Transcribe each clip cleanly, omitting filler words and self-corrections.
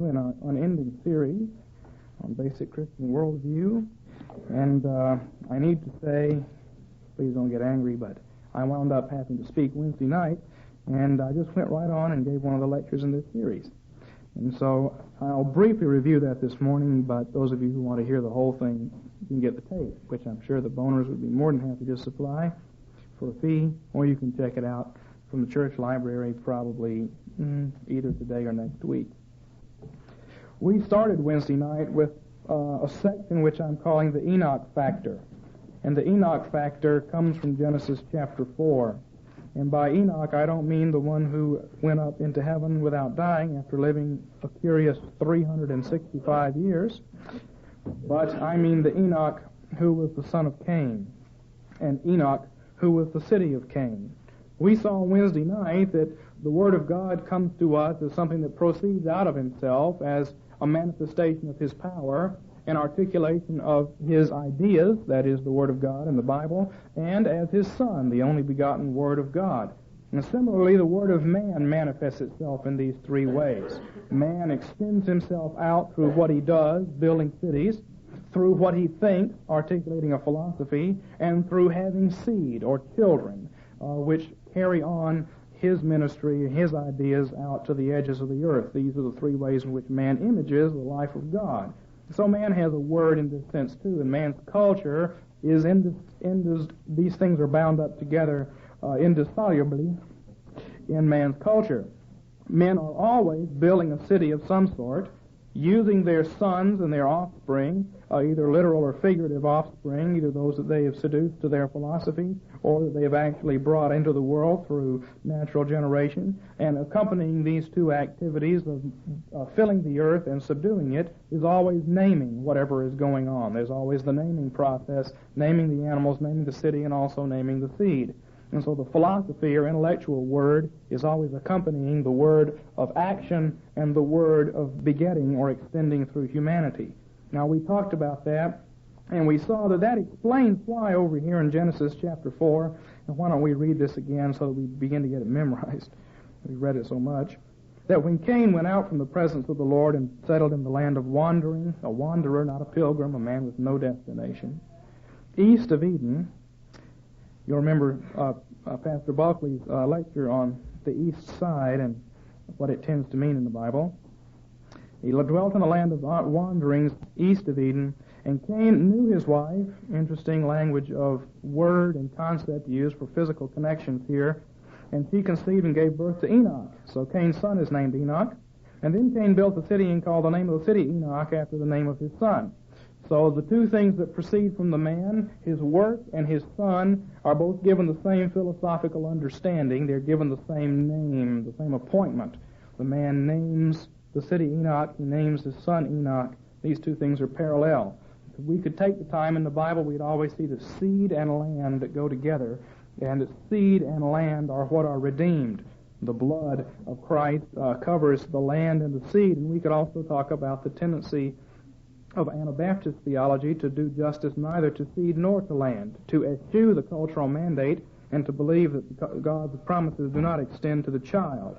in an unending series on basic Christian worldview, and I need to say, please don't get angry, but I wound up having to speak Wednesday night, and I just went right on and gave one of the lectures in this series. And so I'll briefly review that this morning, but those of you who want to hear the whole thing, you can get the tape, which I'm sure the boners would be more than happy to supply for a fee, or you can check it out from the church library probably either today or next week. We started Wednesday night with a section which I'm calling the Enoch factor. And the Enoch factor comes from Genesis chapter 4. And by Enoch, I don't mean the one who went up into heaven without dying after living a curious 365 years, but I mean the Enoch who was the son of Cain, and Enoch who was the city of Cain. We saw Wednesday night that the Word of God comes to us as something that proceeds out of Himself, as a manifestation of His power, an articulation of His ideas, that is the Word of God in the Bible, and as His Son, the only begotten Word of God. And similarly, the Word of man manifests itself in these three ways. Man extends himself out through what he does, building cities, through what he thinks, articulating a philosophy, and through having seed, or children, which carry on his ministry, his ideas out to the edges of the earth. These are the three ways in which man images the life of God. So man has a word in this sense too, and man's culture is these things are bound up together indissolubly in man's culture. Men are always building a city of some sort, using their sons and their offspring, either literal or figurative offspring, either those that they have seduced to their philosophy or that they have actually brought into the world through natural generation. And accompanying these two activities of filling the earth and subduing it is always naming whatever is going on. There's always the naming process, naming the animals, naming the city, and also naming the seed. And so the philosophy or intellectual word is always accompanying the word of action and the word of begetting or extending through humanity. Now, we talked about that, and we saw that that explains why over here in Genesis chapter 4, and why don't we read this again so that we begin to get it memorized. We read it so much. That when Cain went out from the presence of the Lord and settled in the land of wandering, a wanderer, not a pilgrim, a man with no destination, east of Eden. You'll remember Pastor Bulkley's lecture on the east side and what it tends to mean in the Bible. He dwelt in the land of wanderings east of Eden, and Cain knew his wife. Interesting language of word and concept used for physical connections here. And she conceived and gave birth to Enoch. So Cain's son is named Enoch. And then Cain built a city and called the name of the city Enoch after the name of his son. So the two things that proceed from the man, his work and his son, are both given the same philosophical understanding. They're given the same name, the same appointment. The man names the city Enoch, he names his son Enoch. These two things are parallel. If we could take the time in the Bible, we'd always see the seed and land that go together, and the seed and land are what are redeemed. The blood of Christ covers the land and the seed, and we could also talk about the tendency of Anabaptist theology to do justice neither to seed nor to land, to eschew the cultural mandate and to believe that God's promises do not extend to the child.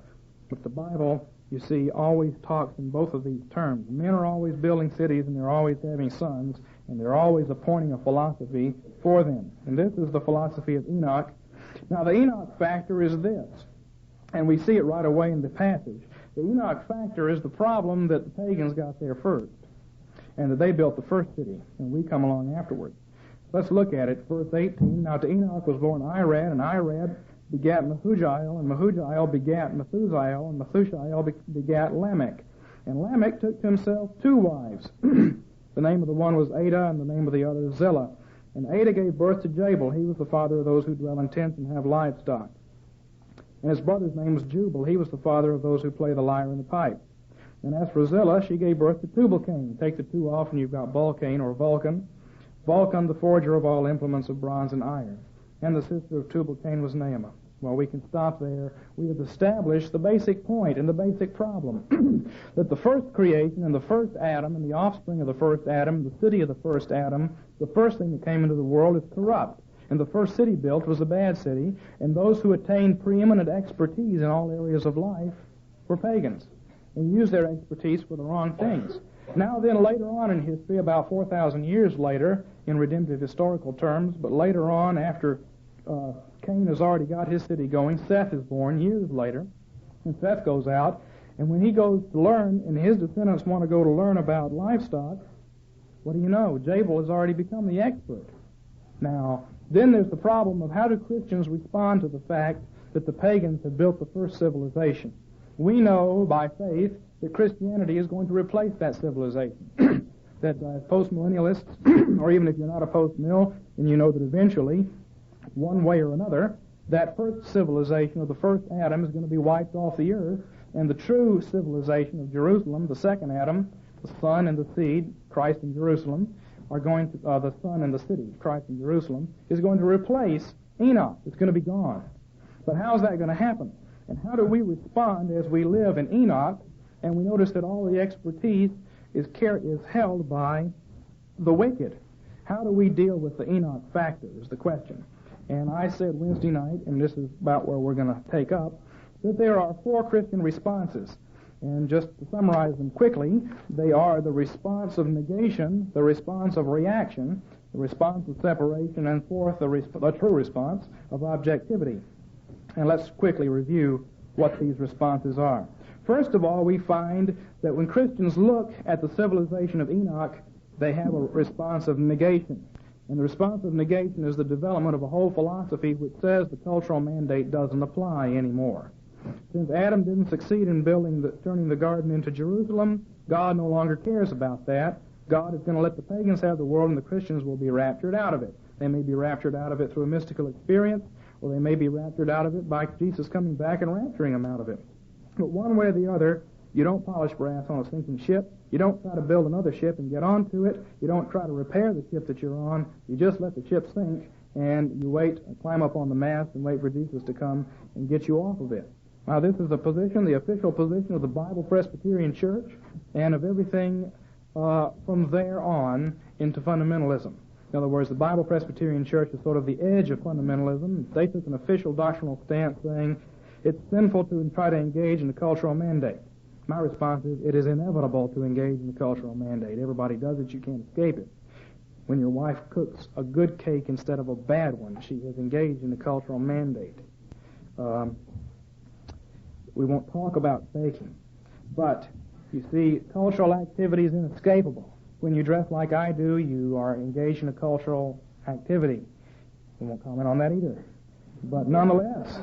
But the Bible, you see, always talks in both of these terms. Men are always building cities, and they're always having sons, and they're always appointing a philosophy for them. And this is the philosophy of Enoch. Now, the Enoch factor is this, and we see it right away in the passage. The Enoch factor is the problem that the pagans got there first, and that they built the first city, and we come along afterwards. Let's look at it. Verse 18, Now to Enoch was born Irad, and Irad begat Mehujael, and Mehujael begat Methusael, and Methusael begat Lamech. And Lamech took to himself two wives. The name of the one was Ada, and the name of the other Zillah. And Ada gave birth to Jabal. He was the father of those who dwell in tents and have livestock. And his brother's name was Jubal. He was the father of those who play the lyre and the pipe. And as for Zillah, she gave birth to Tubal-Cain. Take the two off, and you've got Vulcan or Vulcan. Vulcan, the forger of all implements of bronze and iron. And the sister of Tubal-Cain was Naamah. Well, we can stop there. We have established the basic point and the basic problem, that the first creation and the first Adam and the offspring of the first Adam, the city of the first Adam, the first thing that came into the world is corrupt. And the first city built was a bad city, and those who attained preeminent expertise in all areas of life were pagans. and use their expertise for the wrong things. Now then, later on in history, about 4,000 years later, in redemptive historical terms, but later on, after Cain has already got his city going, Seth is born years later, and Seth goes out, and when he goes to learn, and his descendants want to go to learn about livestock, what do you know? Jabal has already become the expert. Now, then there's the problem of how do Christians respond to the fact that the pagans have built the first civilization. We know by faith that Christianity is going to replace that civilization. That post-millennialists, or even if you're not a post-mill, and you know that eventually, one way or another, that first civilization of the first Adam is going to be wiped off the earth, and the true civilization of Jerusalem, the second Adam, the Son and the seed, Christ in Jerusalem, are going to, the Son and the city, Christ in Jerusalem, is going to replace Enoch. It's going to be gone. But how's that going to happen? And how do we respond as we live in Enoch, and we notice that all the expertise is held by the wicked? How do we deal with the Enoch factor is the question. And I said Wednesday night, and this is about where we're going to take up, that there are 4 Christian responses. And just to summarize them quickly, they are the response of negation, the response of reaction, the response of separation, and fourth, the true response of objectivity. And let's quickly review what these responses are. First of all, we find that when Christians look at the civilization of Enoch, they have a response of negation. And the response of negation is the development of a whole philosophy which says the cultural mandate doesn't apply anymore. Since Adam didn't succeed in turning the garden into Jerusalem, God no longer cares about that. God is going to let the pagans have the world, and the Christians will be raptured out of it. They may be raptured out of it through a mystical experience, or they may be raptured out of it by Jesus coming back and rapturing them out of it. But one way or the other, you don't polish brass on a sinking ship. You don't try to build another ship and get onto it. You don't try to repair the ship that you're on. You just let the ship sink, and you wait, climb up on the mast, and wait for Jesus to come and get you off of it. Now, this is the position, the official position of the Bible Presbyterian Church, and of everything from there on into fundamentalism. In other words, the Bible Presbyterian Church is sort of the edge of fundamentalism. They took an official doctrinal stance saying it's sinful to try to engage in the cultural mandate. My response is it is inevitable to engage in the cultural mandate. Everybody does it. You can't escape it. When your wife cooks a good cake instead of a bad one, she has engaged in the cultural mandate. We won't talk about baking, but you see, cultural activity is inescapable. When you dress like I do, you are engaged in a cultural activity. We won't comment on that either. But nonetheless,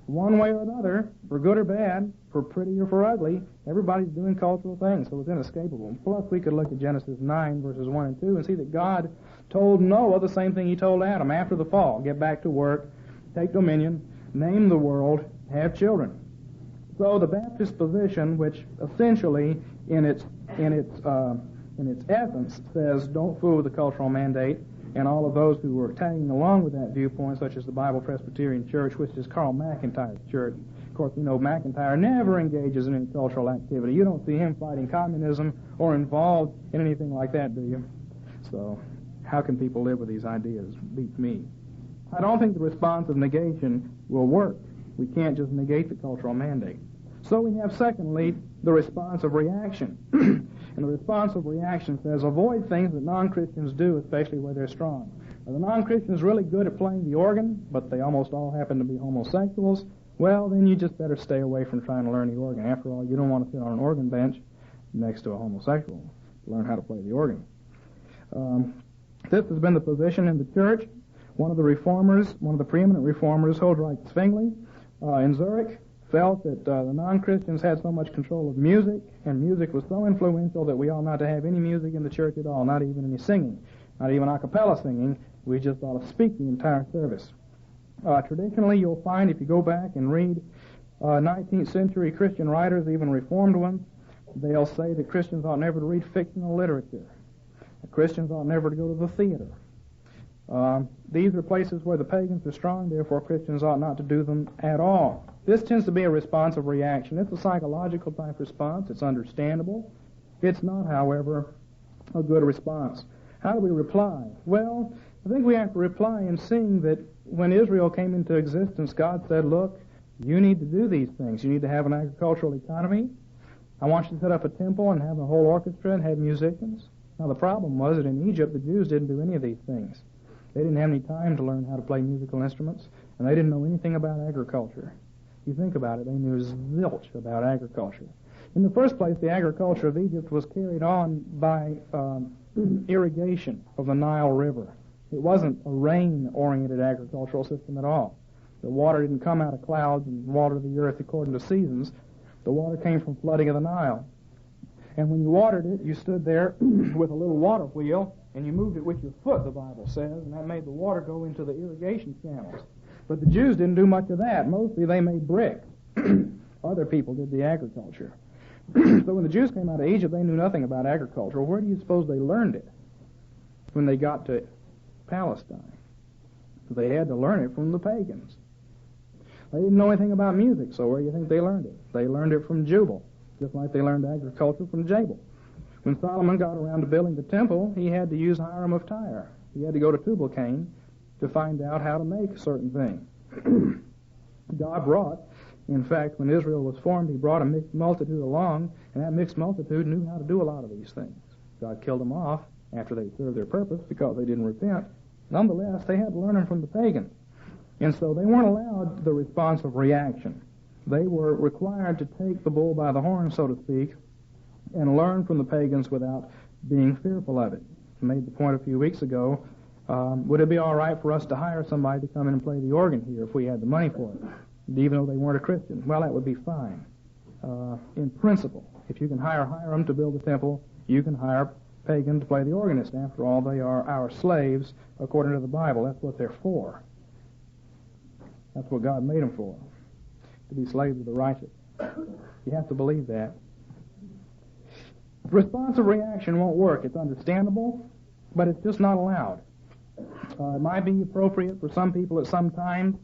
one way or another, for good or bad, for pretty or for ugly, everybody's doing cultural things, so it's inescapable. Plus, we could look at Genesis 9, verses 1 and 2, and see that God told Noah the same thing he told Adam after the fall. Get back to work, take dominion, name the world, have children. So the Baptist position, which essentially in its essence says don't fool with the cultural mandate, and all of those who were tagging along with that viewpoint, such as the Bible Presbyterian Church, which is Carl McIntyre's church. Of course, we know McIntyre never engages in any cultural activity. You don't see him fighting communism or involved in anything like that, do you? So how can people live with these ideas? Beats me. I don't think the response of negation will work. We can't just negate the cultural mandate. So we have, secondly, the response of reaction. And the response of reaction says, avoid things that non-Christians do, especially where they're strong. Are the non-Christians really good at playing the organ, but they almost all happen to be homosexuals? Well, then you just better stay away from trying to learn the organ. After all, you don't want to sit on an organ bench next to a homosexual to learn how to play the organ. This has been the position in the church. One of the preeminent reformers, Huldrych Zwingli, in Zurich, felt that the non-Christians had so much control of music, and music was so influential that we ought not to have any music in the church at all, not even any singing, not even a cappella singing. We just ought to speak the entire service. Traditionally, you'll find, if you go back and read 19th century Christian writers, even Reformed ones, they'll say that Christians ought never to read fictional literature. Christians ought never to go to the theater. These are places where the pagans are strong, therefore Christians ought not to do them at all. This tends to be a response of reaction. It's a psychological type response. It's understandable. It's not, however, a good response. How do we reply? Well, I think we have to reply in seeing that when Israel came into existence, God said, look, you need to do these things. You need to have an agricultural economy. I want you to set up a temple and have a whole orchestra and have musicians. Now, the problem was that in Egypt, the Jews didn't do any of these things. They didn't have any time to learn how to play musical instruments, and they didn't know anything about agriculture. You think about it, they knew zilch about agriculture. In the first place, the agriculture of Egypt was carried on by irrigation of the Nile River. It wasn't a rain-oriented agricultural system at all. The water didn't come out of clouds and water the earth according to seasons. The water came from flooding of the Nile. And when you watered it, you stood there with a little water wheel, and you moved it with your foot, the Bible says, and that made the water go into the irrigation channels. But the Jews didn't do much of that. Mostly they made bricks. Other people did the agriculture. So when the Jews came out of Egypt, they knew nothing about agriculture. Where do you suppose they learned it when they got to Palestine? They had to learn it from the pagans. They didn't know anything about music, so where do you think they learned it? They learned it from Jubal, just like they learned agriculture from Jabal. When Solomon got around to building the temple, he had to use Hiram of Tyre. He had to go to Tubal-Cain to find out how to make a certain thing. God brought, in fact, when Israel was formed, he brought a mixed multitude along, and that mixed multitude knew how to do a lot of these things. God killed them off after they served their purpose because they didn't repent. Nonetheless, they had to learn them from the pagans. And so they weren't allowed the response of reaction. They were required to take the bull by the horn, so to speak, and learn from the pagans without being fearful of it. I made the point a few weeks ago, would it be all right for us to hire somebody to come in and play the organ here if we had the money for it, even though they weren't a Christian? Well, that would be fine. In principle, if you can hire Hiram to build a temple, you can hire pagan to play the organist. After all, they are our slaves according to the Bible. That's what they're for. That's what God made them for, to be slaves of the righteous. You have to believe that. Responsive reaction won't work. It's understandable, but it's just not allowed. It might be appropriate for some people at some times,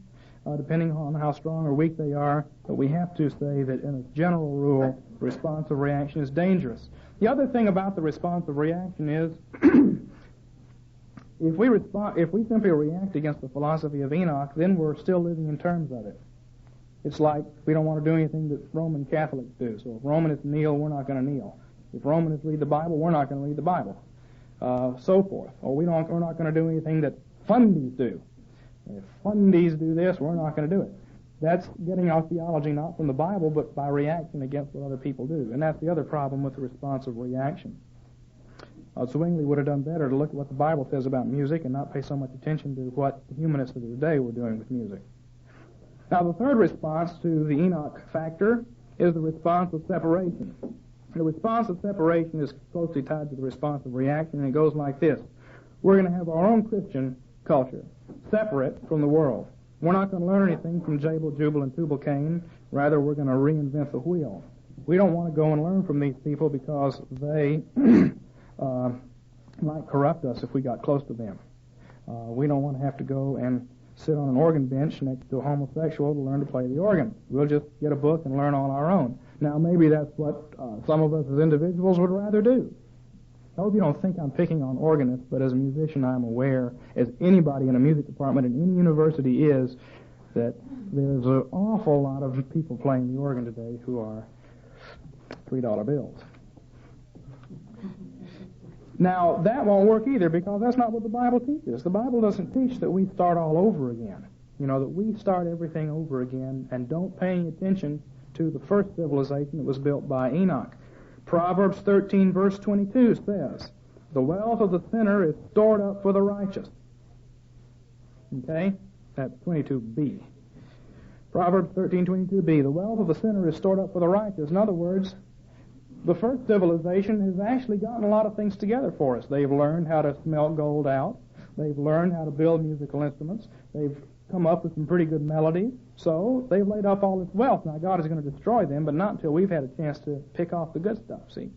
depending on how strong or weak they are, but we have to say that in a general rule, responsive reaction is dangerous. The other thing about the responsive reaction is if we simply react against the philosophy of Enoch, then we're still living in terms of it. It's like we don't want to do anything that Roman Catholics do. So if Romanists kneel, we're not going to kneel. If Romanists read the Bible, we're not going to read the Bible. So forth. Or we're not going to do anything that fundies do. If fundies do this, we're not going to do it. That's getting our theology not from the Bible, but by reaction against what other people do. And that's the other problem with the responsive reaction. Zwingli would have done better to look at what the Bible says about music and not pay so much attention to what the humanists of the day were doing with music. Now, the third response to the Enoch factor is the response of separation. The response of separation is closely tied to the response of reaction, and it goes like this. We're going to have our own Christian culture, separate from the world. We're not going to learn anything from Jabal, Jubal, and Tubal-Cain. Rather, we're going to reinvent the wheel. We don't want to go and learn from these people because they might corrupt us if we got close to them. We don't want to have to go and sit on an organ bench next to a homosexual to learn to play the organ. We'll just get a book and learn on our own. Now, maybe that's what some of us as individuals would rather do. I hope you don't think I'm picking on organists, but as a musician, I'm aware, as anybody in a music department in any university is, that there's an awful lot of people playing the organ today who are $3 bills. Now, that won't work either because that's not what the Bible teaches. The Bible doesn't teach that we start all over again. You know, that we start everything over again and don't pay any attention to the first civilization that was built by Enoch. Proverbs 13, verse 22 says, the wealth of the sinner is stored up for the righteous. Okay? That's 22b. Proverbs 13, 22b, the wealth of the sinner is stored up for the righteous. In other words, the first civilization has actually gotten a lot of things together for us. They've learned how to smelt gold out. They've learned how to build musical instruments. They've come up with some pretty good melodies. So they've laid up all this wealth. Now God is going to destroy them, but not until we've had a chance to pick off the good stuff, see.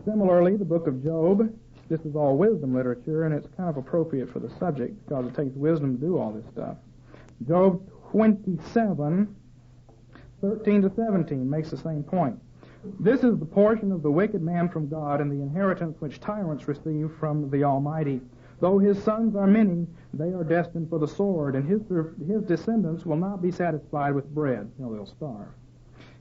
Similarly, the book of Job, this is all wisdom literature, and it's kind of appropriate for the subject because it takes wisdom to do all this stuff. Job 27, 13 to 17 makes the same point. This is the portion of the wicked man from God and the inheritance which tyrants receive from the Almighty. Though his sons are many, they are destined for the sword, and his descendants will not be satisfied with bread. You know, they'll starve.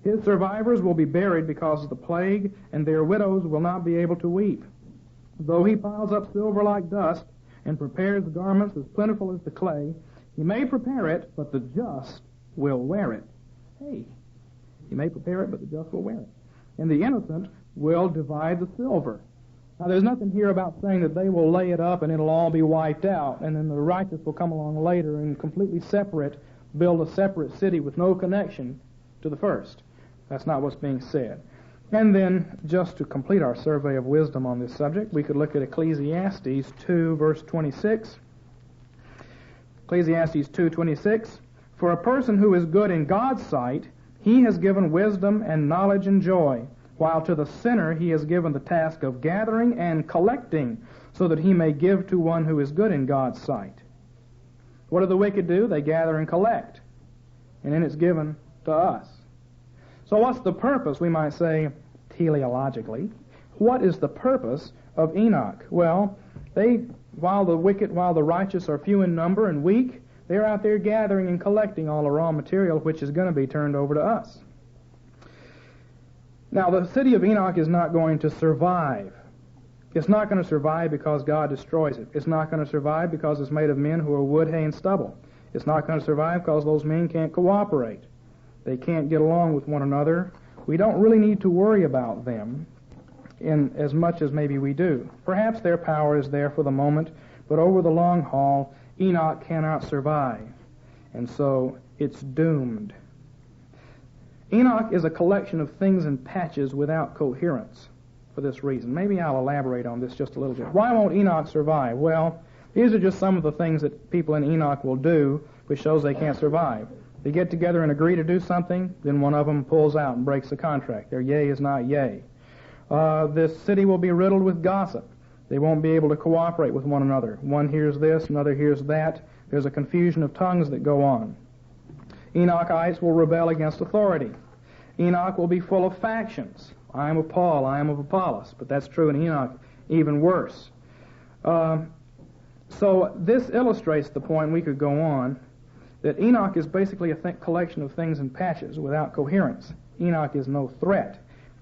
His survivors will be buried because of the plague, and their widows will not be able to weep. Though he piles up silver like dust and prepares garments as plentiful as the clay, he may prepare it, but the just will wear it. Hey, he may prepare it, but the just will wear it. And the innocent will divide the silver. Now, there's nothing here about saying that they will lay it up and it'll all be wiped out, and then the righteous will come along later and completely separate, build a separate city with no connection to the first. That's not what's being said. And then, just to complete our survey of wisdom on this subject, we could look at Ecclesiastes 2, verse 26. Ecclesiastes 2:26. For a person who is good in God's sight, he has given wisdom and knowledge and joy, while to the sinner he has given the task of gathering and collecting, so that he may give to one who is good in God's sight. What do the wicked do? They gather and collect, and then it's given to us. So what's the purpose, we might say, teleologically? What is the purpose of Enoch? Well, while the righteous are few in number and weak, they're out there gathering and collecting all the raw material which is going to be turned over to us. Now, the city of Enoch is not going to survive. It's not going to survive because God destroys it. It's not going to survive because it's made of men who are wood, hay, and stubble. It's not going to survive because those men can't cooperate. They can't get along with one another. We don't really need to worry about them in as much as maybe we do. Perhaps their power is there for the moment, but over the long haul, Enoch cannot survive. And so it's doomed. Enoch is a collection of things in patches without coherence for this reason. Maybe I'll elaborate on this just a little bit. Why won't Enoch survive? Well, these are just some of the things that people in Enoch will do which shows they can't survive. They get together and agree to do something, then one of them pulls out and breaks the contract. Their yea is not yea. This city will be riddled with gossip. They won't be able to cooperate with one another. One hears this, another hears that. There's a confusion of tongues that go on. Enochites will rebel against authority. Enoch will be full of factions. I am of Paul, I am of Apollos. But that's true in Enoch even worse. So this illustrates the point, we could go on, that Enoch is basically a collection of things in patches without coherence. Enoch is no threat.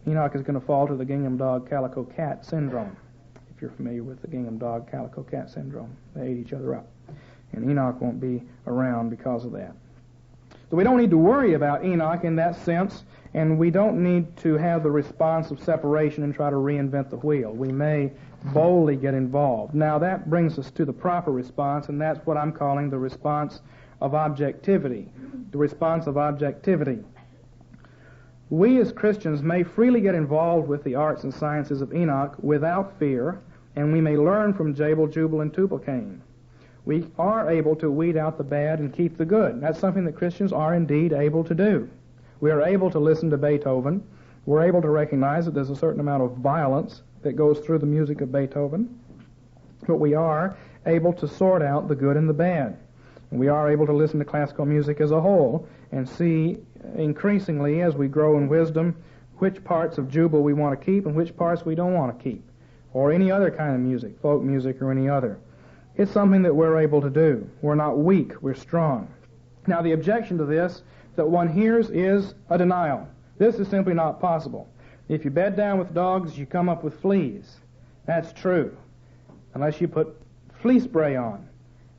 Enoch is going to fall to the gingham dog, calico cat syndrome. If you're familiar with the gingham dog, calico cat syndrome, they ate each other up. And Enoch won't be around because of that. So we don't need to worry about Enoch in that sense, and we don't need to have the response of separation and try to reinvent the wheel. We may boldly get involved. Now that brings us to the proper response, and that's what I'm calling the response of objectivity. The response of objectivity. We as Christians may freely get involved with the arts and sciences of Enoch without fear, and we may learn from Jabal, Jubal, and Tubal-Cain. We are able to weed out the bad and keep the good. That's something that Christians are indeed able to do. We are able to listen to Beethoven. We're able to recognize that there's a certain amount of violence that goes through the music of Beethoven, but we are able to sort out the good and the bad. And we are able to listen to classical music as a whole and see increasingly as we grow in wisdom which parts of Jubal we want to keep and which parts we don't want to keep, or any other kind of music, folk music or any other. It's something that we're able to do. We're not weak, we're strong. Now the objection to this that one hears is a denial. This is simply not possible. If you bed down with dogs, you come up with fleas. That's true, unless you put flea spray on.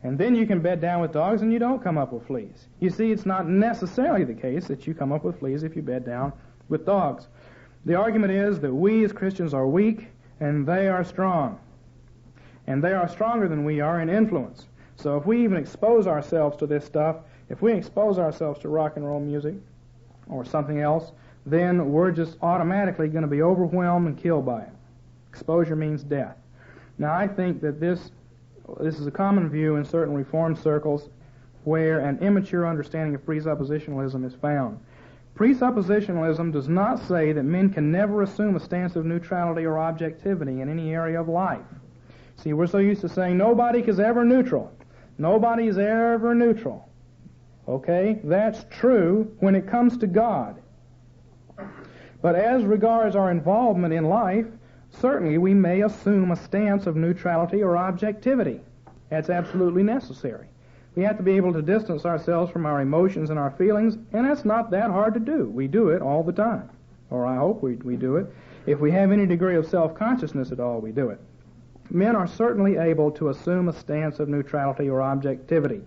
And then you can bed down with dogs and you don't come up with fleas. You see, it's not necessarily the case that you come up with fleas if you bed down with dogs. The argument is that we as Christians are weak and they are strong. And they are stronger than we are in influence. So if we even expose ourselves to this stuff, if we expose ourselves to rock and roll music or something else, then we're just automatically going to be overwhelmed and killed by it. Exposure means death. Now I think that this is a common view in certain Reformed circles where an immature understanding of presuppositionalism is found. Presuppositionalism does not say that men can never assume a stance of neutrality or objectivity in any area of life. See, we're so used to saying nobody is ever neutral. Nobody is ever neutral. Okay? That's true when it comes to God. But as regards our involvement in life, certainly we may assume a stance of neutrality or objectivity. That's absolutely necessary. We have to be able to distance ourselves from our emotions and our feelings, and that's not that hard to do. We do it all the time, or I hope we do it. If we have any degree of self-consciousness at all, we do it. Men are certainly able to assume a stance of neutrality or objectivity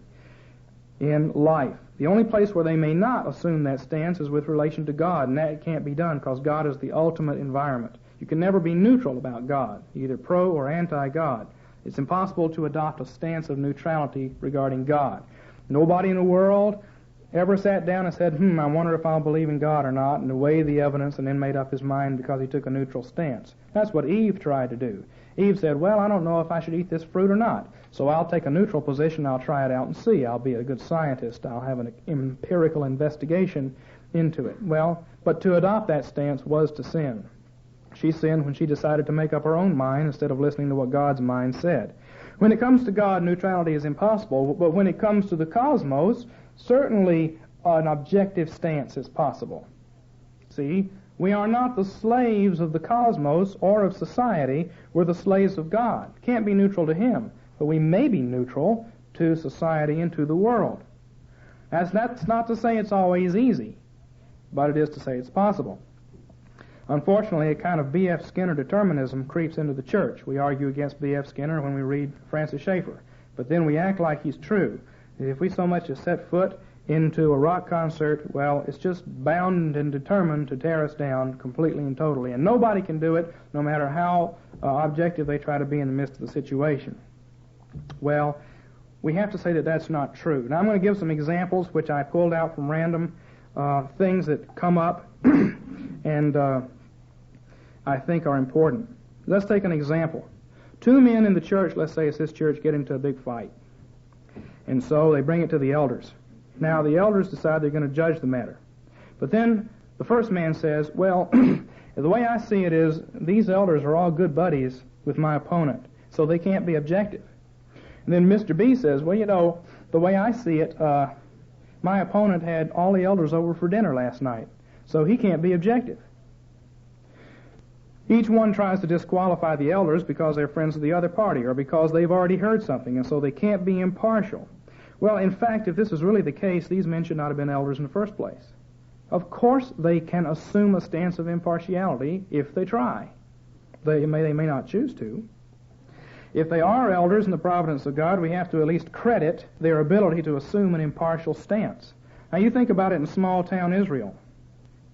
in life. The only place where they may not assume that stance is with relation to God, and that can't be done because God is the ultimate environment. You can never be neutral about God, either pro or anti-God. It's impossible to adopt a stance of neutrality regarding God. Nobody in the world ever sat down and said, I wonder if I'll believe in God or not, and weighed the evidence and then made up his mind because he took a neutral stance. That's what Eve tried to do. Eve said, well, I don't know if I should eat this fruit or not, so I'll take a neutral position, I'll try it out and see. I'll be a good scientist. I'll have an empirical investigation into it. Well, but to adopt that stance was to sin. She sinned when she decided to make up her own mind instead of listening to what God's mind said. When it comes to God, neutrality is impossible, but when it comes to the cosmos, certainly an objective stance is possible. See, we are not the slaves of the cosmos or of society. We're the slaves of God. Can't be neutral to him, but we may be neutral to society and to the world. That's not to say it's always easy, but it is to say it's possible. Unfortunately, a kind of B.F. Skinner determinism creeps into the church. We argue against B.F. Skinner when we read Francis Schaeffer, but then we act like he's true. If we so much as set foot into a rock concert, well, it's just bound and determined to tear us down completely and totally, and nobody can do it, no matter how objective they try to be in the midst of the situation. Well, we have to say that that's not true. Now, I'm going to give some examples which I pulled out from random things that come up and I think are important. Let's take an example. Two men in the church, let's say it's this church, get into a big fight. And so they bring it to the elders. Now, the elders decide they're going to judge the matter. But then the first man says, well, the way I see it is these elders are all good buddies with my opponent, so they can't be objective. And then Mr. B says, well, you know, the way I see it, my opponent had all the elders over for dinner last night, so he can't be objective. Each one tries to disqualify the elders because they're friends of the other party or because they've already heard something, and so they can't be impartial. Well, in fact, if this is really the case, these men should not have been elders in the first place. Of course they can assume a stance of impartiality if they try. They may not choose to. If they are elders in the providence of God, we have to at least credit their ability to assume an impartial stance. Now, you think about it in small-town Israel.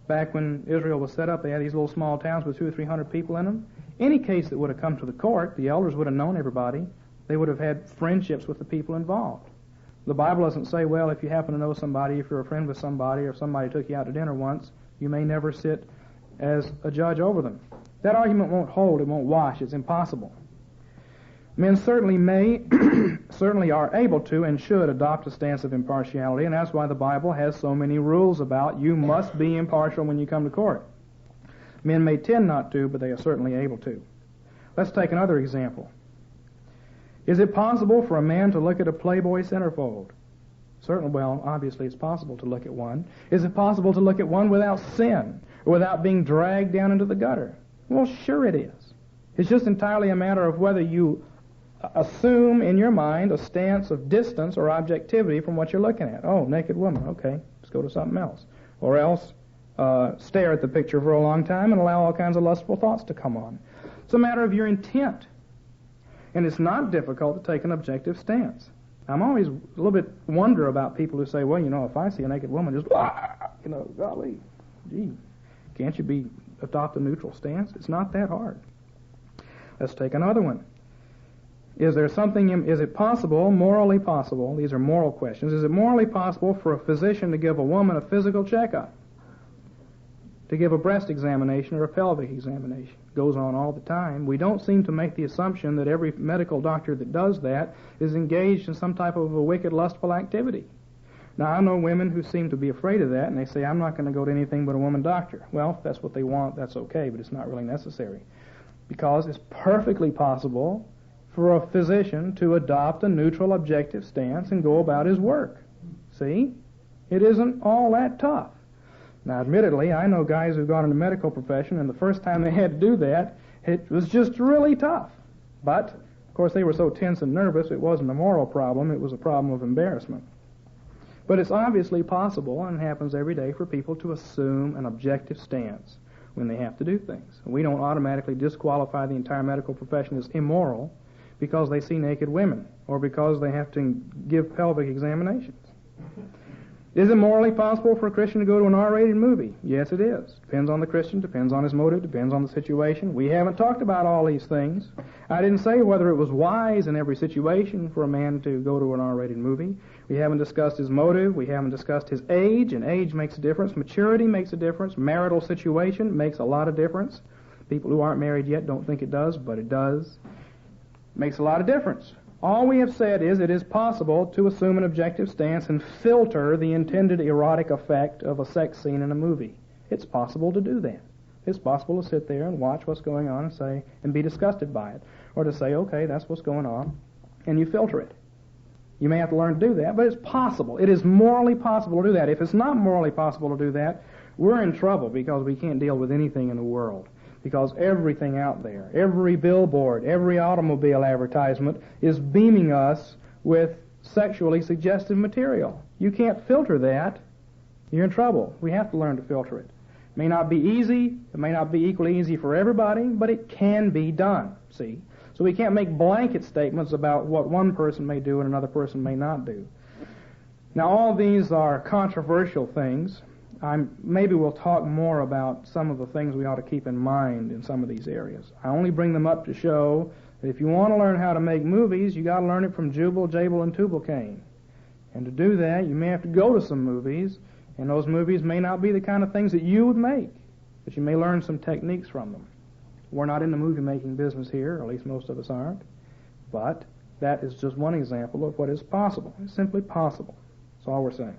Back when Israel was set up, they had these little small towns with 200 or 300 people in them. Any case that would have come to the court, the elders would have known everybody. They would have had friendships with the people involved. The Bible doesn't say, well, if you happen to know somebody, if you're a friend with somebody, or if somebody took you out to dinner once, you may never sit as a judge over them. That argument won't hold. It won't wash. It's impossible. Men certainly certainly are able to and should adopt a stance of impartiality, and that's why the Bible has so many rules about you must be impartial when you come to court. Men may tend not to, but they are certainly able to. Let's take another example. Is it possible for a man to look at a Playboy centerfold? Certainly, well, obviously it's possible to look at one. Is it possible to look at one without sin, or without being dragged down into the gutter? Well, sure it is. It's just entirely a matter of whether you assume in your mind a stance of distance or objectivity from what you're looking at. Oh, naked woman, okay, let's go to something else. Or else stare at the picture for a long time and allow all kinds of lustful thoughts to come on. It's a matter of your intent. And it's not difficult to take an objective stance. I'm always a little bit wonder about people who say, well, you know, if I see a naked woman, just, you know, golly, gee, can't you adopt a neutral stance? It's not that hard. Let's take another one. Is it possible, morally possible, these are moral questions, is it morally possible for a physician to give a woman a physical checkup? To give a breast examination or a pelvic examination? Goes on all the time. We don't seem to make the assumption that every medical doctor that does that is engaged in some type of a wicked, lustful activity. Now, I know women who seem to be afraid of that, and they say, I'm not going to go to anything but a woman doctor. Well, if that's what they want, that's okay, but it's not really necessary. Because it's perfectly possible for a physician to adopt a neutral, objective stance and go about his work. See? It isn't all that tough. Now, admittedly, I know guys who've gone into the medical profession, and the first time they had to do that, it was just really tough. But course, they were so tense and nervous, it wasn't a moral problem, it was a problem of embarrassment. But it's obviously possible, and happens every day, for people to assume an objective stance when they have to do things. We don't automatically disqualify the entire medical profession as immoral because they see naked women or because they have to give pelvic examinations. Is it morally possible for a Christian to go to an R-rated movie? Yes, it is. Depends on the Christian, depends on his motive, depends on the situation. We haven't talked about all these things. I didn't say whether it was wise in every situation for a man to go to an R-rated movie. We haven't discussed his motive. We haven't discussed his age, and age makes a difference. Maturity makes a difference. Marital situation makes a lot of difference. People who aren't married yet don't think it does, but it does. Makes a lot of difference. All we have said is it is possible to assume an objective stance and filter the intended erotic effect of a sex scene in a movie. It's possible to do that. It's possible to sit there and watch what's going on and say, and be disgusted by it. Or to say, okay, that's what's going on, and you filter it. You may have to learn to do that, but it's possible. It is morally possible to do that. If it's not morally possible to do that, we're in trouble because we can't deal with anything in the world. Because everything out there, every billboard, every automobile advertisement is beaming us with sexually suggestive material. You can't filter that. You're in trouble. We have to learn to filter it. It may not be easy. It may not be equally easy for everybody, but it can be done, see? So we can't make blanket statements about what one person may do and another person may not do. Now, all these are controversial things. Maybe we'll talk more about some of the things we ought to keep in mind in some of these areas. I only bring them up to show that if you want to learn how to make movies, you got to learn it from Jubal, Jabal, and Tubal-Cain. And to do that, you may have to go to some movies, and those movies may not be the kind of things that you would make, but you may learn some techniques from them. We're not in the movie-making business here, or at least most of us aren't, but that is just one example of what is possible. It's simply possible. That's all we're saying.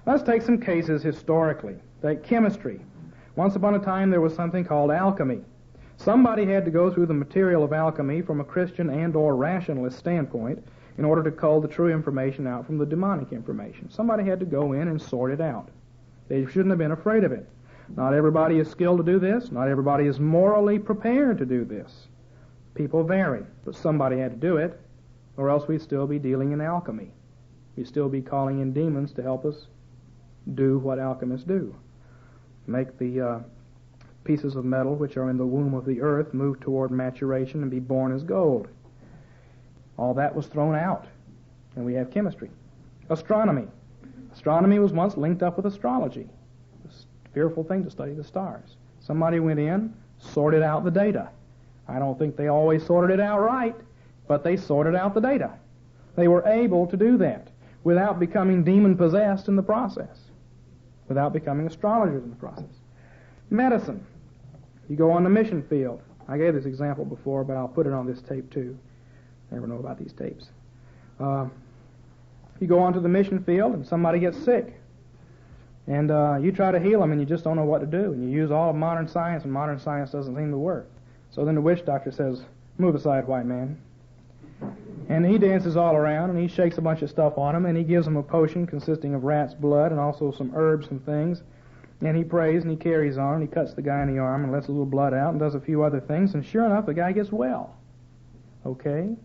Let's take some cases historically. Take chemistry. Once upon a time there was something called alchemy. Somebody had to go through the material of alchemy from a Christian and or rationalist standpoint in order to cull the true information out from the demonic information. Somebody had to go in and sort it out. They shouldn't have been afraid of it. Not everybody is skilled to do this. Not everybody is morally prepared to do this. People vary, but somebody had to do it, or else we'd still be dealing in alchemy. We'd still be calling in demons to help us do what alchemists do. Make the pieces of metal which are in the womb of the earth move toward maturation and be born as gold. All that was thrown out, and we have chemistry. Astronomy. Astronomy was once linked up with astrology. It's a fearful thing to study the stars. Somebody went in, sorted out the data. I don't think they always sorted it out right, but they sorted out the data. They were able to do that without becoming demon-possessed in the process, without becoming astrologers in the process. Medicine. You go on the mission field. I gave this example before, but I'll put it on this tape too. Never know about these tapes. You go onto the mission field and somebody gets sick. And you try to heal them and you just don't know what to do. And you use all of modern science and modern science doesn't seem to work. So then the witch doctor says, "Move aside, white man." And he dances all around and he shakes a bunch of stuff on him and he gives him a potion consisting of rat's blood and also some herbs and things. And he prays and he carries on and he cuts the guy in the arm and lets a little blood out and does a few other things. And sure enough, the guy gets well. Okay?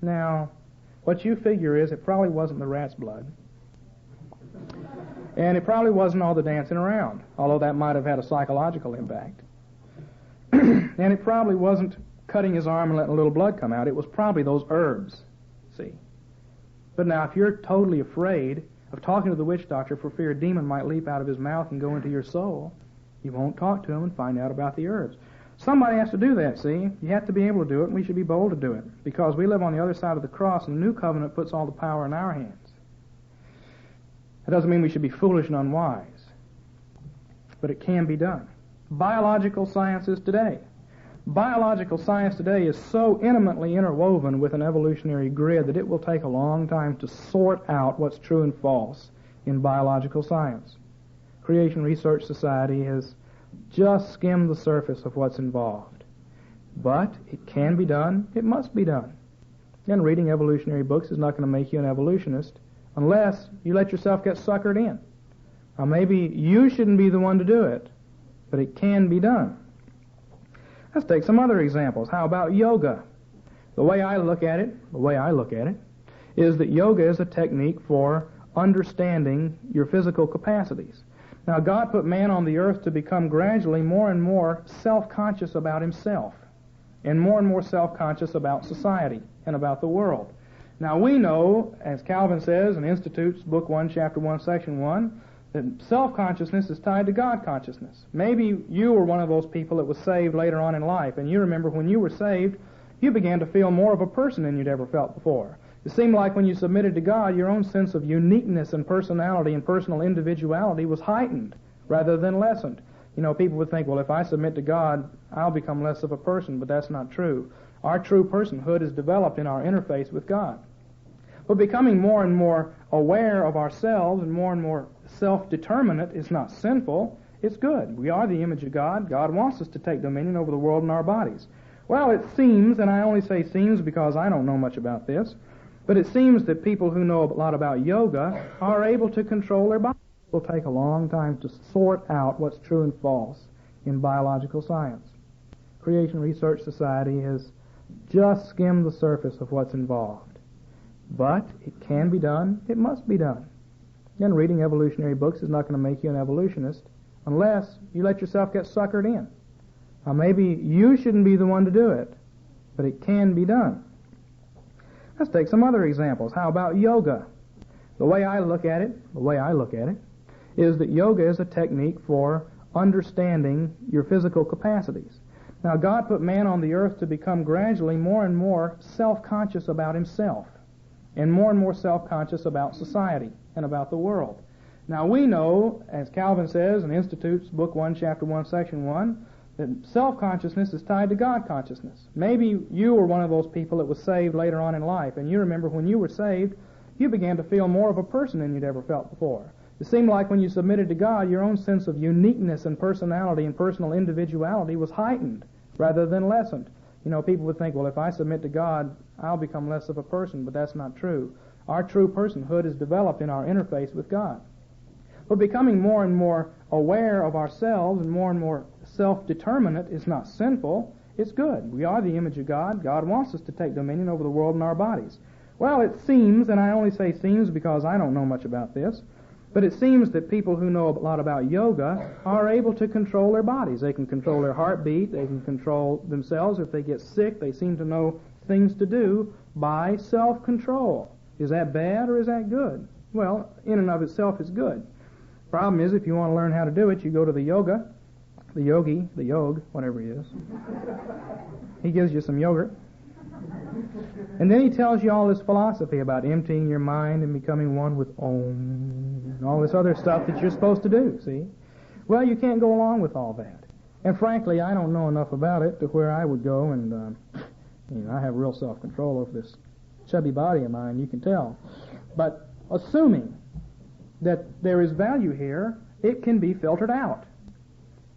Now, what you figure is it probably wasn't the rat's blood. And it probably wasn't all the dancing around, although that might have had a psychological impact. And it probably wasn't cutting his arm and letting a little blood come out. It was probably those herbs, see. But now, if you're totally afraid of talking to the witch doctor for fear a demon might leap out of his mouth and go into your soul, you won't talk to him and find out about the herbs. Somebody has to do that, see. You have to be able to do it, and we should be bold to do it, because we live on the other side of the cross, and the new covenant puts all the power in our hands. That doesn't mean we should be foolish and unwise, but it can be done. Biological sciences today. Biological science today is so intimately interwoven with an evolutionary grid that it will take a long time to sort out what's true and false in biological science. Creation Research Society has just skimmed the surface of what's involved. But it can be done. It must be done. And reading evolutionary books is not going to make you an evolutionist unless you let yourself get suckered in. Now, maybe you shouldn't be the one to do it, but it can be done. Let's take some other examples. How about yoga? The way I look at it, is that yoga is a technique for understanding your physical capacities. Now, God put man on the earth to become gradually more and more self-conscious about himself and more self-conscious about society and about the world. Now, we know, as Calvin says in Institutes, Book 1, Chapter 1, Section 1, that self-consciousness is tied to God consciousness. Maybe you were one of those people that was saved later on in life, and you remember when you were saved, you began to feel more of a person than you'd ever felt before. It seemed like when you submitted to God, your own sense of uniqueness and personality and personal individuality was heightened rather than lessened. You know, people would think, well, if I submit to God, I'll become less of a person, but that's not true. Our true personhood is developed in our interface with God. But becoming more and more aware of ourselves and more self-determinate is not sinful. It's good. We are the image of God. God wants us to take dominion over the world and our bodies. Well, it seems, and I only say seems because I don't know much about this, but it seems that people who know a lot about yoga are able to control their bodies. It will take a long time to sort out what's true and false in biological science. Creation Research Society has just skimmed the surface of what's involved. But it can be done. It must be done. Again, reading evolutionary books is not going to make you an evolutionist unless you let yourself get suckered in. Now, maybe you shouldn't be the one to do it, but it can be done. Let's take some other examples. How about yoga? The way I look at it, is that yoga is a technique for understanding your physical capacities. Now, God put man on the earth to become gradually more and more self-conscious about himself and more self-conscious about society and about the world. Now, we know, as Calvin says in Institutes, Book 1, Chapter 1, Section 1, that self-consciousness is tied to God consciousness. Maybe you were one of those people that was saved later on in life, and you remember when you were saved, you began to feel more of a person than you'd ever felt before. It seemed like when you submitted to God, your own sense of uniqueness and personality and personal individuality was heightened rather than lessened. You know, people would think, well, if I submit to God, I'll become less of a person, but that's not true. Our true personhood is developed in our interface with God. But becoming more and more aware of ourselves and more self-determinate is not sinful. It's good. We are the image of God. God wants us to take dominion over the world and our bodies. Well, it seems, and I only say seems because I don't know much about this, but it seems that people who know a lot about yoga are able to control their bodies. They can control their heartbeat. They can control themselves. If they get sick, they seem to know things to do by self-control. Is that bad or is that good? Well, in and of itself, it's good. Problem is, if you want to learn how to do it, you go to the yogi, whatever he is. He gives you some yogurt. And then he tells you all this philosophy about emptying your mind and becoming one with Om and all this other stuff that you're supposed to do, see? Well, you can't go along with all that. And frankly, I don't know enough about it to where I would go and, I have real self-control over this chubby body of mine, you can tell. But assuming that there is value here, it can be filtered out.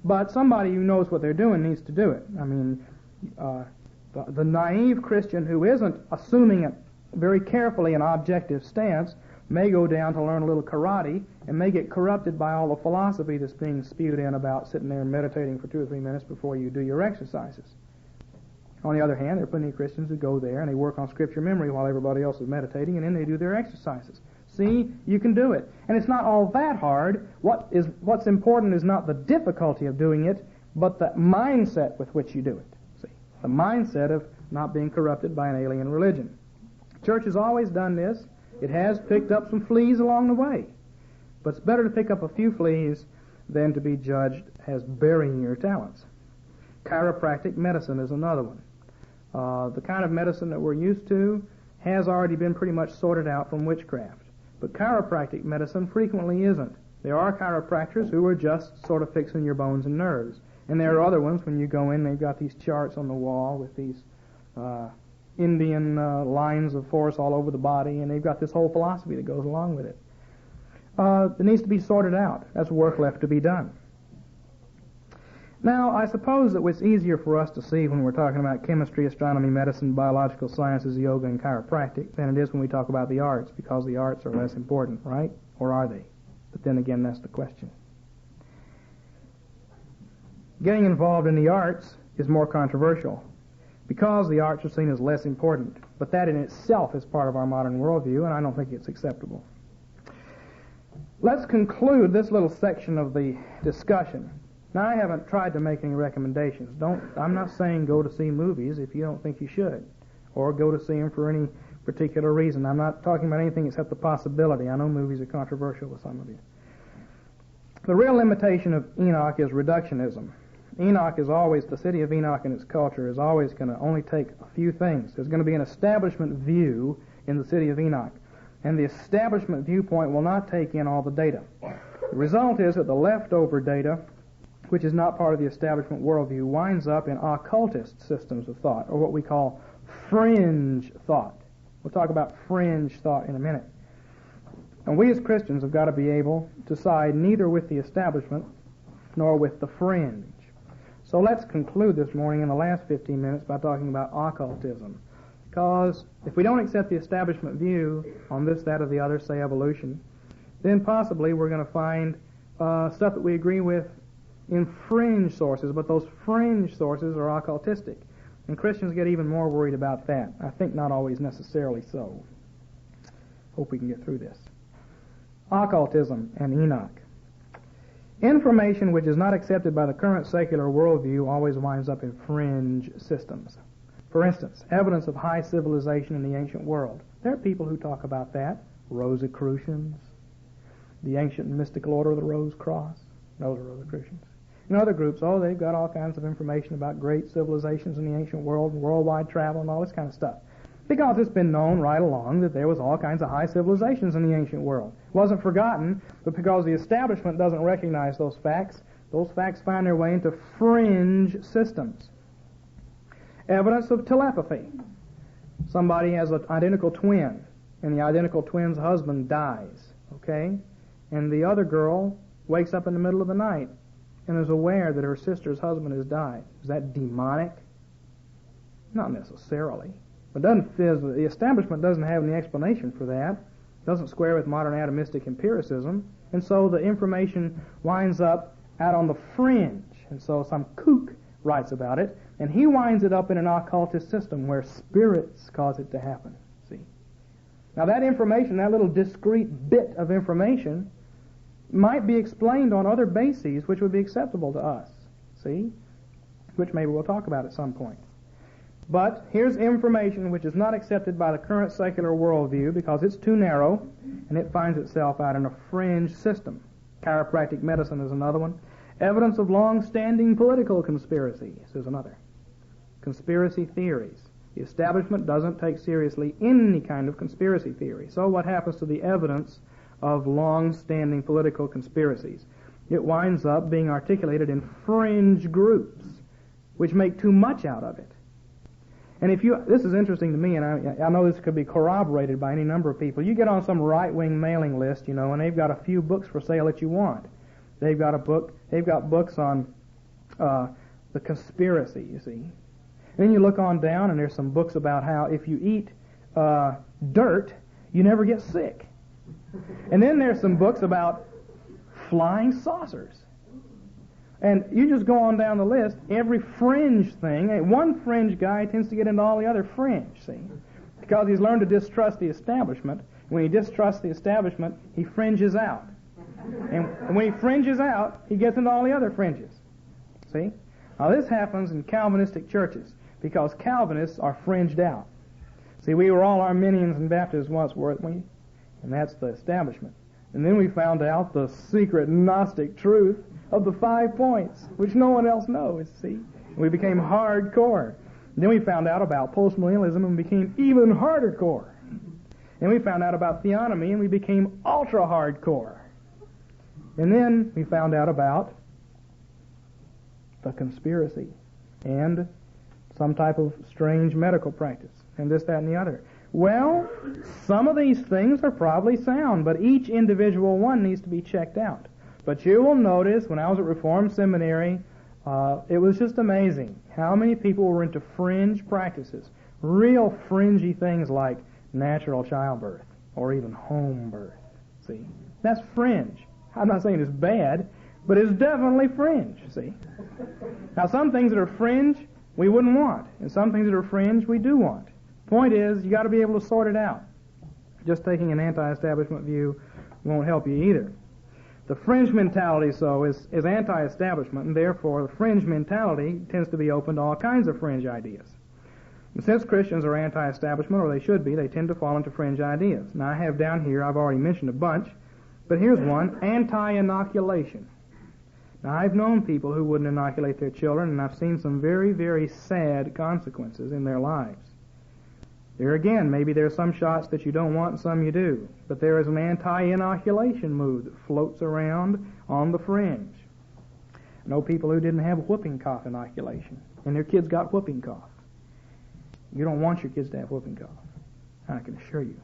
But somebody who knows what they're doing needs to do it. I mean, the naive Christian who isn't assuming it very carefully an objective stance may go down to learn a little karate and may get corrupted by all the philosophy that's being spewed in about sitting there and meditating for 2 or 3 minutes before you do your exercises. On the other hand, there are plenty of Christians who go there and they work on scripture memory while everybody else is meditating, and then they do their exercises. See, you can do it. And it's not all that hard. What's important is not the difficulty of doing it, but the mindset with which you do it. See, the mindset of not being corrupted by an alien religion. The church has always done this. It has picked up some fleas along the way. But it's better to pick up a few fleas than to be judged as burying your talents. Chiropractic medicine is another one. The kind of medicine that we're used to has already been pretty much sorted out from witchcraft. But chiropractic medicine frequently isn't. There are chiropractors who are just sort of fixing your bones and nerves. And there are other ones, when you go in, they've got these charts on the wall with these Indian lines of force all over the body, and they've got this whole philosophy that goes along with it. It needs to be sorted out. That's work left to be done. Now, I suppose that it's easier for us to see when we're talking about chemistry, astronomy, medicine, biological sciences, yoga, and chiropractic than it is when we talk about the arts, because the arts are less important, right? Or are they? But then again, that's the question. Getting involved in the arts is more controversial. because the arts are seen as less important. But that in itself is part of our modern worldview, and I don't think it's acceptable. Let's conclude this little section of the discussion. Now, I haven't tried to make any recommendations. I'm not saying go to see movies if you don't think you should, or go to see them for any particular reason. I'm not talking about anything except the possibility. I know movies are controversial with some of you. The real limitation of Enoch is reductionism. Enoch is always, the City of Enoch and its culture is always going to only take a few things. There's going to be an establishment view in the City of Enoch, and the establishment viewpoint will not take in all the data. The result is that the leftover data, which is not part of the establishment worldview, winds up in occultist systems of thought, or what we call fringe thought. We'll talk about fringe thought in a minute. And we as Christians have got to be able to side neither with the establishment nor with the fringe. So let's conclude this morning in the last 15 minutes by talking about occultism. Because if we don't accept the establishment view on this, that, or the other, say evolution, then possibly we're going to find stuff that we agree with in fringe sources, but those fringe sources are occultistic. And Christians get even more worried about that. I think not always necessarily so. Hope we can get through this. Occultism and Enoch. Information which is not accepted by the current secular worldview always winds up in fringe systems. For instance, evidence of high civilization in the ancient world. There are people who talk about that. Rosicrucians, the ancient mystical order of the Rose Cross. Those are Rosicrucians. And other groups, they've got all kinds of information about great civilizations in the ancient world, and worldwide travel, and all this kind of stuff. Because it's been known right along that there was all kinds of high civilizations in the ancient world. It wasn't forgotten, but because the establishment doesn't recognize those facts find their way into fringe systems. Evidence of telepathy. Somebody has an identical twin, and the identical twin's husband dies, okay? And the other girl wakes up in the middle of the night and is aware that her sister's husband has died. Is that demonic? Not necessarily. But the establishment doesn't have any explanation for that. It doesn't square with modern atomistic empiricism. And so the information winds up out on the fringe. And so some kook writes about it, and he winds it up in an occultist system where spirits cause it to happen. See? Now that information, that little discrete bit of information, might be explained on other bases which would be acceptable to us. See? Which maybe we'll talk about at some point. But here's information which is not accepted by the current secular worldview because it's too narrow, and it finds itself out in a fringe system. Chiropractic medicine is another one. Evidence of long-standing political conspiracies is another. Conspiracy theories. The establishment doesn't take seriously any kind of conspiracy theory. So what happens to the evidence of long-standing political conspiracies? It winds up being articulated in fringe groups, which make too much out of it. And this is interesting to me, and I know this could be corroborated by any number of people. You get on some right-wing mailing list, and they've got a few books for sale that you want. They've got books on the conspiracy, you see. And then you look on down, and there's some books about how if you eat dirt, you never get sick. And then there's some books about flying saucers. And you just go on down the list, every fringe thing, one fringe guy tends to get into all the other fringe, see? Because he's learned to distrust the establishment. When he distrusts the establishment, he fringes out. And when he fringes out, he gets into all the other fringes. See? Now this happens in Calvinistic churches, because Calvinists are fringed out. See, we were all Arminians and Baptists once, weren't we? And that's the establishment. And then we found out the secret Gnostic truth of the 5 points, which no one else knows, see? We became hardcore. And then we found out about postmillennialism and became even hardcore. Then we found out about theonomy and we became ultra-hardcore. And then we found out about the conspiracy and some type of strange medical practice and this, that, and the other. Well, some of these things are probably sound, but each individual one needs to be checked out. But you will notice, when I was at Reformed Seminary, it was just amazing how many people were into fringe practices, real fringy things like natural childbirth or even home birth. See? That's fringe. I'm not saying it's bad, but it's definitely fringe, see? Now, some things that are fringe we wouldn't want. And some things that are fringe we do want. Point is, you got to be able to sort it out. Just taking an anti-establishment view won't help you either. The fringe mentality, so, is anti-establishment, and therefore the fringe mentality tends to be open to all kinds of fringe ideas. And since Christians are anti-establishment, or they should be, they tend to fall into fringe ideas. Now I have down here, I've already mentioned a bunch, but here's one, anti-inoculation. Now I've known people who wouldn't inoculate their children, and I've seen some very, very sad consequences in their lives. There again, maybe there are some shots that you don't want and some you do, but there is an anti-inoculation mood that floats around on the fringe. I know people who didn't have whooping cough inoculation, and their kids got whooping cough. You don't want your kids to have whooping cough, I can assure you.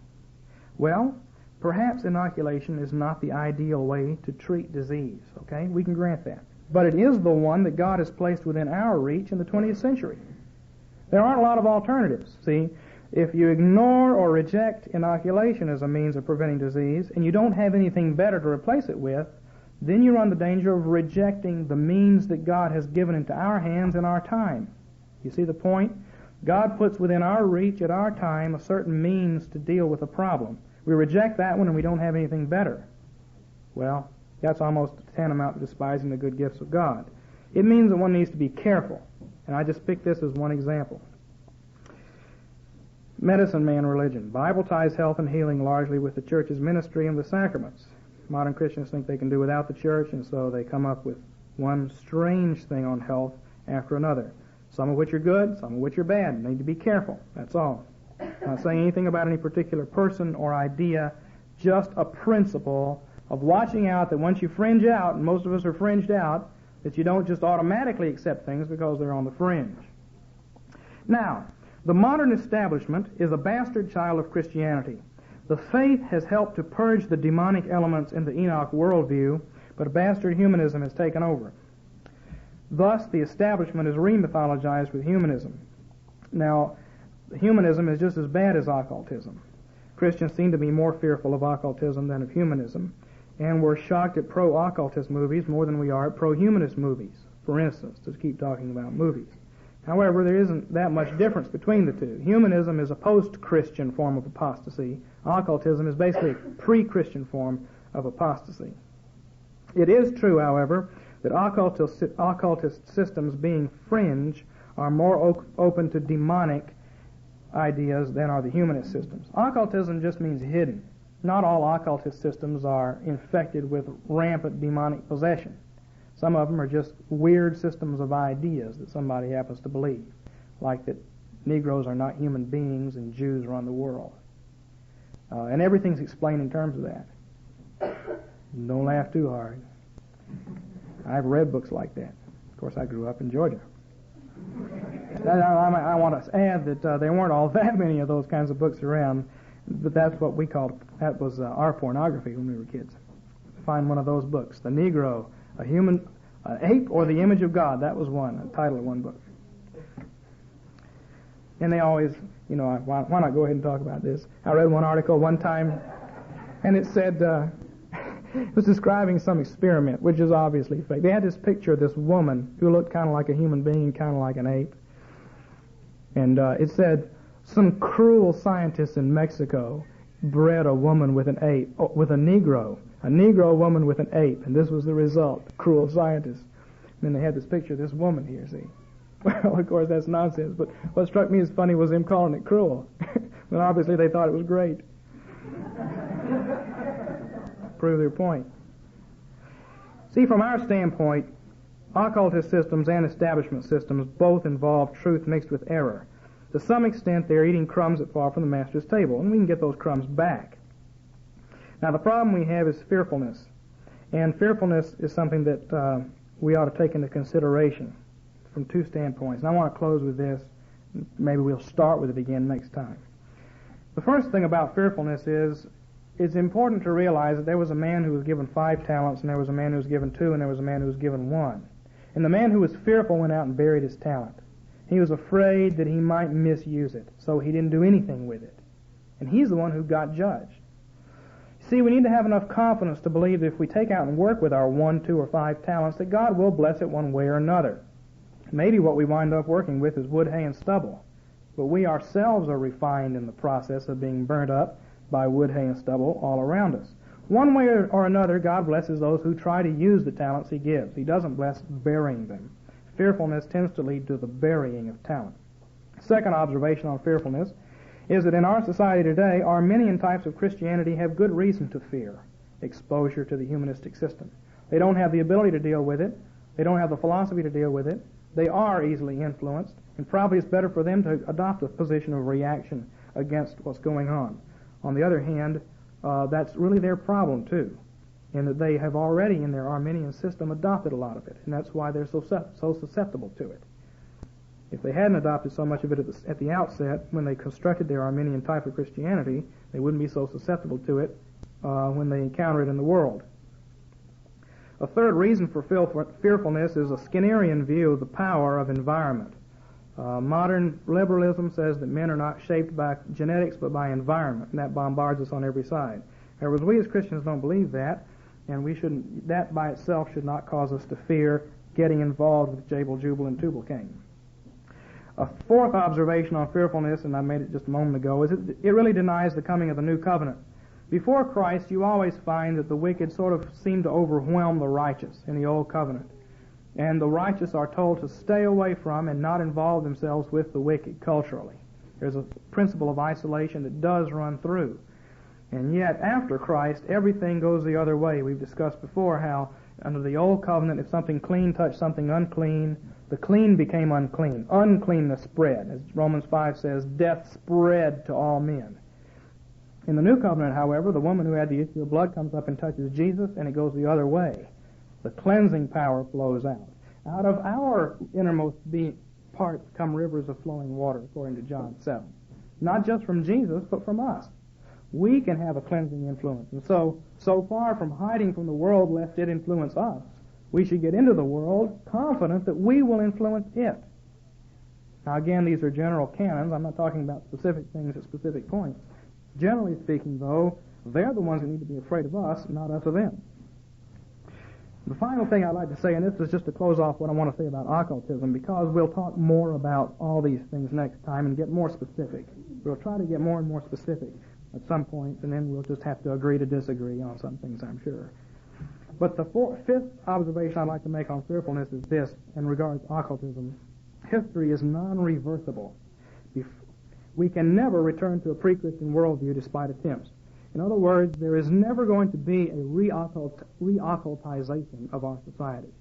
Well, perhaps inoculation is not the ideal way to treat disease, okay? We can grant that. But it is the one that God has placed within our reach in the 20th century. There aren't a lot of alternatives, see? If you ignore or reject inoculation as a means of preventing disease, and you don't have anything better to replace it with, then you run the danger of rejecting the means that God has given into our hands in our time. You see the point? God puts within our reach at our time a certain means to deal with a problem. We reject that one and we don't have anything better. Well, that's almost tantamount to despising the good gifts of God. It means that one needs to be careful. And I just picked this as one example. Medicine man religion. Bible ties health and healing largely with the church's ministry and the sacraments. Modern Christians think they can do without the church, and so they come up with one strange thing on health after another. Some of which are good, some of which are bad. You need to be careful, that's all. I'm not saying anything about any particular person or idea, just a principle of watching out that once you fringe out, and most of us are fringed out, that you don't just automatically accept things because they're on the fringe. Now, the modern establishment is a bastard child of Christianity. The faith has helped to purge the demonic elements in the Enoch worldview, but a bastard humanism has taken over. Thus, the establishment is remythologized with humanism. Now, humanism is just as bad as occultism. Christians seem to be more fearful of occultism than of humanism, and we're shocked at pro-occultist movies more than we are at pro-humanist movies, for instance, to keep talking about movies. However, there isn't that much difference between the two. Humanism is a post-Christian form of apostasy. Occultism is basically a pre-Christian form of apostasy. It is true, however, that occultist systems being fringe are more open to demonic ideas than are the humanist systems. Occultism just means hidden. Not all occultist systems are infected with rampant demonic possession. Some of them are just weird systems of ideas that somebody happens to believe, like that Negroes are not human beings and Jews run the world. And everything's explained in terms of that. Don't laugh too hard. I've read books like that. Of course, I grew up in Georgia. I want to add that there weren't all that many of those kinds of books around, but that's what we called, that was our pornography when we were kids. Find one of those books, The Negro, a human, an ape, or the image of God. That was one, a title of one book. And they always, you know, why not go ahead and talk about this? I read one article one time, and it said, it was describing some experiment, which is obviously fake. They had this picture of this woman who looked kind of like a human being and kind of like an ape. And it said, some cruel scientists in Mexico bred a woman with an ape, with a Negro woman with an ape, and this was the result, cruel scientists. And then they had this picture of this woman here, see. Well, of course, that's nonsense, but what struck me as funny was them calling it cruel. But obviously they thought it was great. Prove their point. See, from our standpoint, occultist systems and establishment systems both involve truth mixed with error. To some extent, they're eating crumbs that fall from the master's table, and we can get those crumbs back. Now, the problem we have is fearfulness. And fearfulness is something that we ought to take into consideration from two standpoints. And I want to close with this. Maybe we'll start with it again next time. The first thing about fearfulness is it's important to realize that there was a man who was given 5 talents, and there was a man who was given 2, and there was a man who was given 1. And the man who was fearful went out and buried his talent. He was afraid that he might misuse it, so he didn't do anything with it. And he's the one who got judged. See, we need to have enough confidence to believe that if we take out and work with our 1, 2, or 5 talents, that God will bless it one way or another. Maybe what we wind up working with is wood, hay, and stubble. But we ourselves are refined in the process of being burnt up by wood, hay, and stubble all around us. One way or another, God blesses those who try to use the talents He gives. He doesn't bless burying them. Fearfulness tends to lead to the burying of talent. Second observation on fearfulness is that in our society today, Arminian types of Christianity have good reason to fear exposure to the humanistic system. They don't have the ability to deal with it. They don't have the philosophy to deal with it. They are easily influenced, and probably it's better for them to adopt a position of reaction against what's going on. On the other hand, that's really their problem too, in that they have already in their Arminian system adopted a lot of it, and that's why they're so susceptible to it. If they hadn't adopted so much of it at the outset, when they constructed their Arminian type of Christianity, they wouldn't be so susceptible to it when they encounter it in the world. A third reason for fearfulness is a Skinnerian view of the power of environment. Modern liberalism says that men are not shaped by genetics but by environment, and that bombards us on every side. However, we as Christians don't believe that, and that by itself should not cause us to fear getting involved with Jabal, Jubal, and Tubal-Cain. A fourth observation on fearfulness, and I made it just a moment ago, is it really denies the coming of the new covenant. Before Christ, you always find that the wicked sort of seem to overwhelm the righteous in the old covenant. And the righteous are told to stay away from and not involve themselves with the wicked culturally. There's a principle of isolation that does run through. And yet, after Christ, everything goes the other way. We've discussed before how under the old covenant, if something clean touched something unclean, the clean became unclean. Uncleanness spread. As Romans 5 says, death spread to all men. In the new covenant, however, the woman who had the issue of blood comes up and touches Jesus, and it goes the other way. The cleansing power flows out. Out of our innermost parts come rivers of flowing water, according to John 7. Not just from Jesus, but from us. We can have a cleansing influence. And so far from hiding from the world lest it influence us, we should get into the world confident that we will influence it. Now again, these are general canons. I'm not talking about specific things at specific points. Generally speaking, though, they're the ones who need to be afraid of us, not us of them. The final thing I'd like to say, and this is just to close off what I want to say about occultism, because we'll talk more about all these things next time and get more specific. We'll try to get more and more specific at some point, and then we'll just have to agree to disagree on some things, I'm sure. But the fifth observation I'd like to make on fearfulness is this, in regards to occultism. History is non-reversible. We can never return to a pre-Christian worldview despite attempts. In other words, there is never going to be a re-occultization of our society.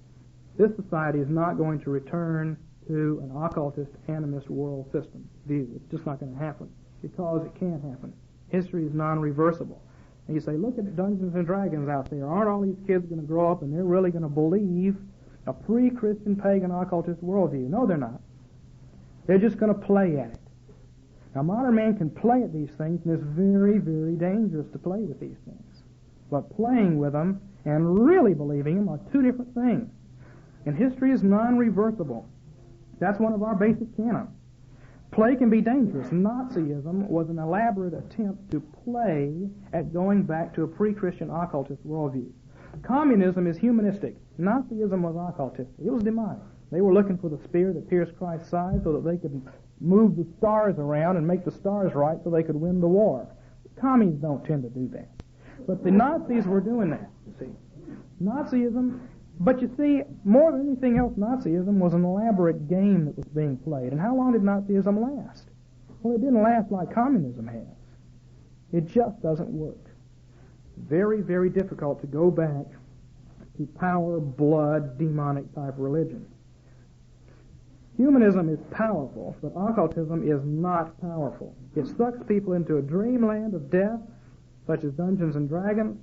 This society is not going to return to an occultist, animist world system view. It's just not going to happen because it can't happen. History is non-reversible. And you say, look at Dungeons and Dragons out there. Aren't all these kids going to grow up and they're really going to believe a pre-Christian pagan occultist worldview? No, they're not. They're just going to play at it. Now, modern man can play at these things, and it's very, very dangerous to play with these things. But playing with them and really believing them are two different things. And history is non-reversible. That's one of our basic canons. Play can be dangerous. Nazism was an elaborate attempt to play at going back to a pre-Christian occultist worldview. Communism is humanistic. Nazism was occultistic. It was demonic. They were looking for the spear that pierced Christ's side so that they could move the stars around and make the stars right so they could win the war. Commies don't tend to do that. But the Nazis were doing that, you see. Nazism, but you see, more than anything else, Nazism was an elaborate game that was being played. And how long did Nazism last? Well, it didn't last like communism has. It just doesn't work. Very, very difficult to go back to power, blood, demonic type religion. Humanism is powerful, but occultism is not powerful. It sucks people into a dreamland of death, such as Dungeons and Dragons.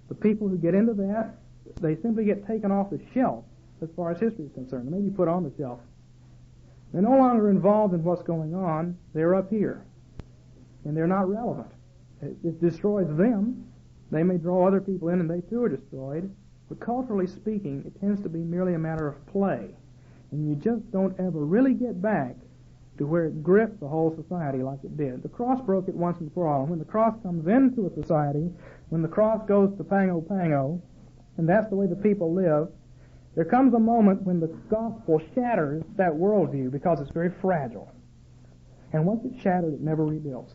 The people who get into that, they simply get taken off the shelf as far as history is concerned. They may be put on the shelf. They're no longer involved in what's going on. They're up here. And they're not relevant. It destroys them. They may draw other people in and they too are destroyed. But culturally speaking, it tends to be merely a matter of play. And you just don't ever really get back to where it gripped the whole society like it did. The cross broke it once and for all. And when the cross comes into a society, when the cross goes to pango, and that's the way the people live, There comes a moment when the gospel shatters that worldview because it's very fragile. And once it's shattered, it never rebuilds.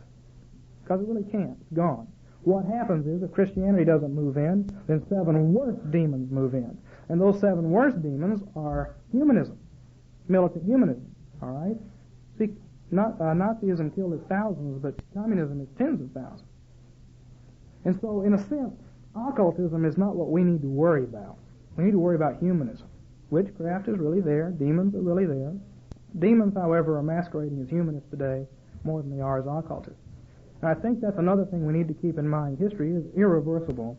Because it really can't. It's gone. What happens is, if Christianity doesn't move in, then 7 worse demons move in. And those 7 worse demons are humanism, militant humanism. All right? See, Nazism killed its thousands, but communism is tens of thousands. And so, in a sense, occultism is not what we need to worry about. We need to worry about humanism. Witchcraft is really there. Demons are really there. Demons, however, are masquerading as humanists today more than they are as occultists. And I think that's another thing we need to keep in mind. History is irreversible,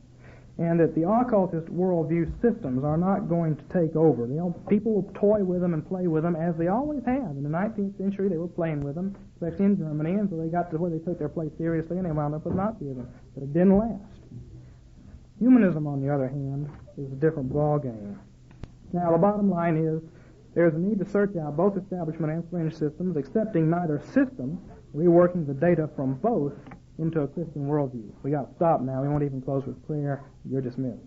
and that the occultist worldview systems are not going to take over. People will toy with them and play with them, as they always have. In the 19th century, they were playing with them, especially in Germany, and so they got to where they took their play seriously, and they wound up with Nazism. But it didn't last. Humanism, on the other hand, is a different ballgame. Now, the bottom line is, there's a need to search out both establishment and fringe systems, accepting neither system, reworking the data from both into a Christian worldview. We got to stop now. We won't even close with prayer. You're dismissed.